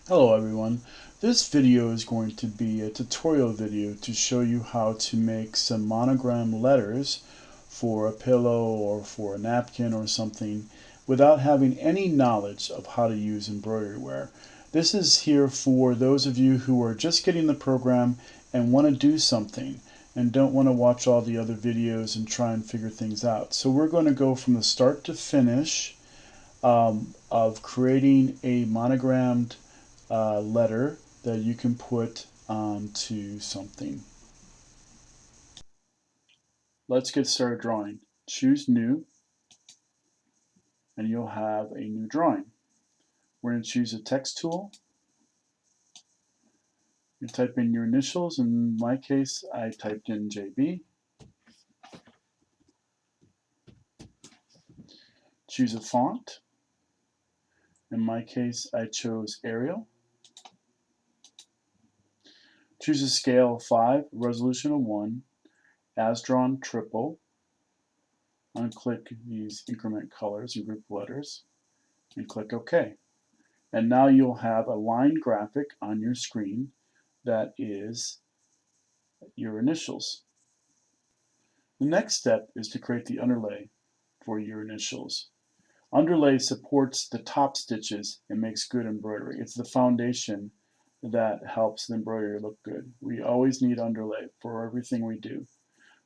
Hello everyone. This video is going to be a tutorial video to show you how to make some monogram letters for a pillow or for a napkin or something without having any knowledge of how to use EmbroideryWare. This is here for those of you who are just getting the program and want to do something and don't want to watch all the other videos and try and figure things out. So we're going to go from the start to finish of creating a monogrammed letter that you can put onto something. Let's get started drawing. Choose New, and you'll have a new drawing. We're going to choose a text tool. You type in your initials. In my case, I typed in JB. Choose a font. In my case, I chose Arial. Choose a scale of 5, resolution of 1, as drawn triple. Unclick these increment colors and group letters, and click OK. And now you'll have a line graphic on your screen that is your initials. The next step is to create the underlay for your initials. Underlay supports the top stitches and makes good embroidery. It's the foundation that helps the embroidery look good. We always need underlay for everything we do.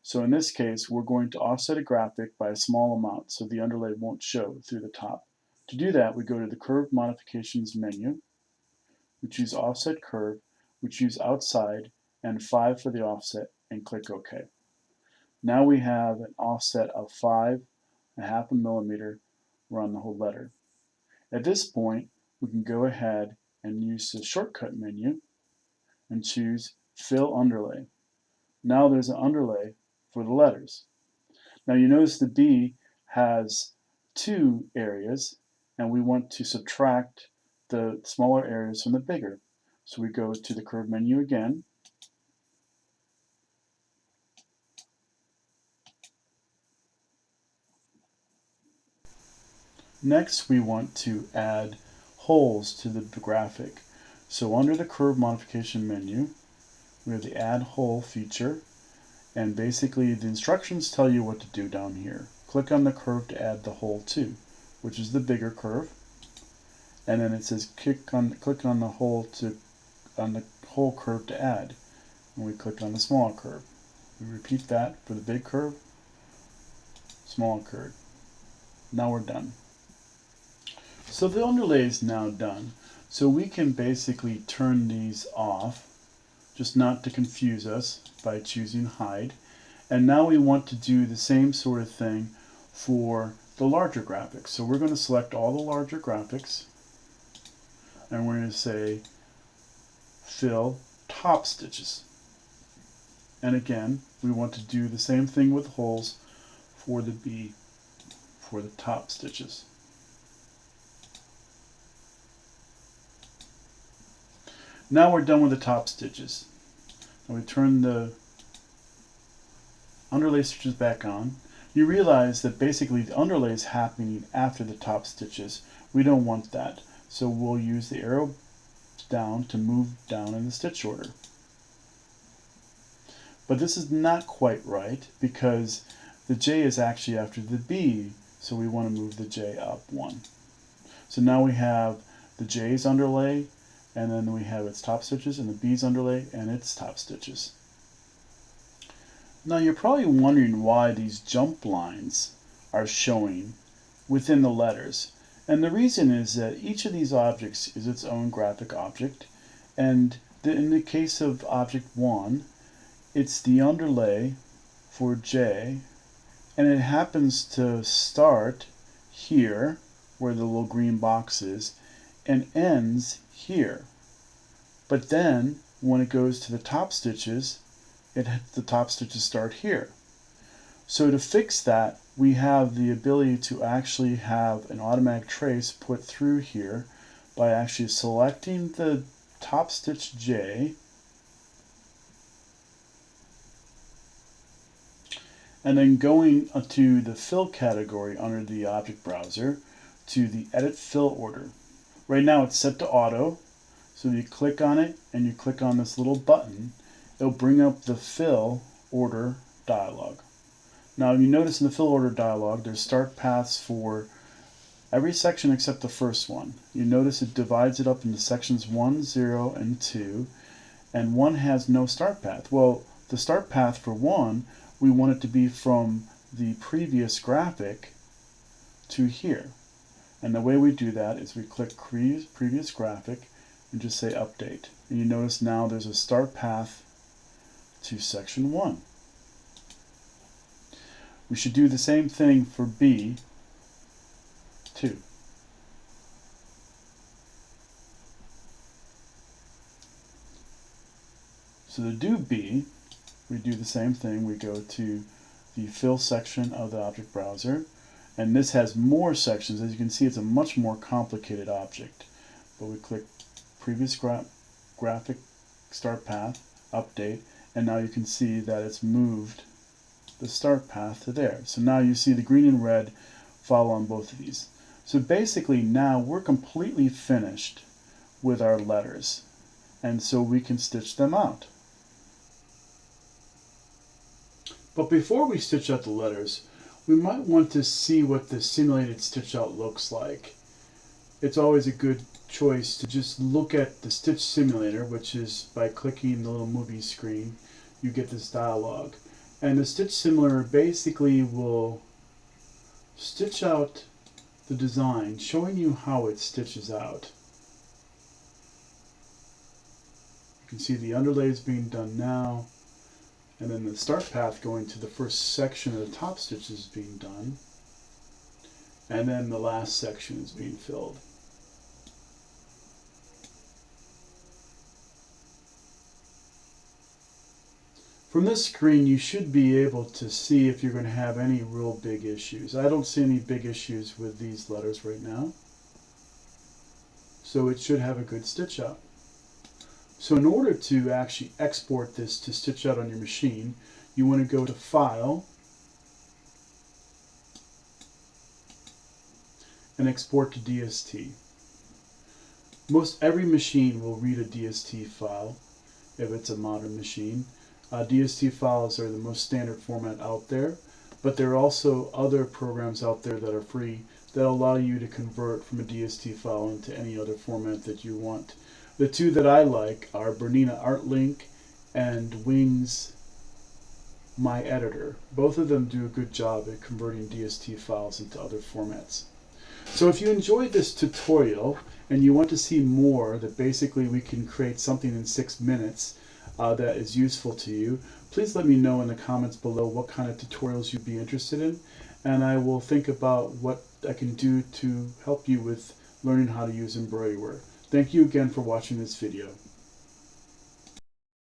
So in this case, we're going to offset a graphic by a small amount so the underlay won't show through the top. To do that, we go to the Curve Modifications menu. We choose Offset Curve, we choose Outside, and 5 for the offset, and click OK. Now we have an offset of 5.5 millimeter around the whole letter. At this point, we can go ahead and use the shortcut menu and choose Fill Underlay. Now there's an underlay for the letters. Now you notice the B has 2 areas, and we want to subtract the smaller areas from the bigger. So we go to the curve menu again. Next, we want to add holes to the graphic. So under the curve modification menu, we have the add hole feature, and basically the instructions tell you what to do down here. Click on the curve to add the hole to, which is the bigger curve, and then it says click on the hole curve to add, and we click on the smaller curve. We repeat that for the big curve, small curve. Now we're done. So the underlay is now done. So we can basically turn these off, just not to confuse us, by choosing hide. And now we want to do the same sort of thing for the larger graphics. So we're going to select all the larger graphics, and we're going to say fill top stitches. And again, we want to do the same thing with holes for the B for the top stitches. Now we're done with the top stitches. And we turn the underlay stitches back on. You realize that basically the underlay is happening after the top stitches. We don't want that. So we'll use the arrow down to move down in the stitch order. But this is not quite right because the J is actually after the B, so we want to move the J up 1. So now we have the J's underlay, and then we have its top stitches, and the B's underlay and its top stitches. Now you're probably wondering why these jump lines are showing within the letters. And the reason is that each of these objects is its own graphic object, and in the case of object 1, it's the underlay for J, and it happens to start here, where the little green box is, and ends here. But then, when it goes to the top stitches, the top stitches start here. So to fix that, we have the ability to actually have an automatic trace put through here by actually selecting the top stitch J, and then going to the fill category under the object browser to the edit fill order. Right now it's set to auto, So you click on it and you click on this little button, it'll bring up the fill order dialog. Now you notice in the fill order dialog there's start paths for every section except the first one. You notice it divides it up into sections 1, 0, and 2, and 1 has no start path. Well, the start path for 1, we want it to be from the previous graphic to here. And the way we do that is we click previous graphic and just say update. And you notice now there's a start path to section 1. We should do the same thing for B, 2. So to do B, we do the same thing. We go to the fill section of the object browser, and this has more sections. As you can see, it's a much more complicated object. But we click previous graphic start path, update, and now you can see that it's moved the start path to there. So now you see the green and red follow on both of these. So basically now we're completely finished with our letters, and so we can stitch them out. But before we stitch out the letters, we might want to see what the simulated stitch out looks like. It's always a good choice to just look at the stitch simulator, which is by clicking the little movie screen, you get this dialog. And the stitch simulator basically will stitch out the design, showing you how it stitches out. You can see the underlay is being done now, and then the start path going to the first section of the top stitch is being done, and then the last section is being filled. From this screen, you should be able to see if you're going to have any real big issues. I don't see any big issues with these letters right now, so it should have a good stitch out. So in order to actually export this to stitch out on your machine, you want to go to File and Export to DST. Most every machine will read a DST file if it's a modern machine. DST files are the most standard format out there, but there are also other programs out there that are free that allow you to convert from a DST file into any other format that you want. The two that I like are Bernina ArtLink and Wings My Editor. Both of them do a good job at converting DST files into other formats. So if you enjoyed this tutorial and you want to see more, that basically we can create something in 6 minutes that is useful to you, please let me know in the comments below what kind of tutorials you'd be interested in, and I will think about what I can do to help you with learning how to use EmbroidyWare. Thank you again for watching this video.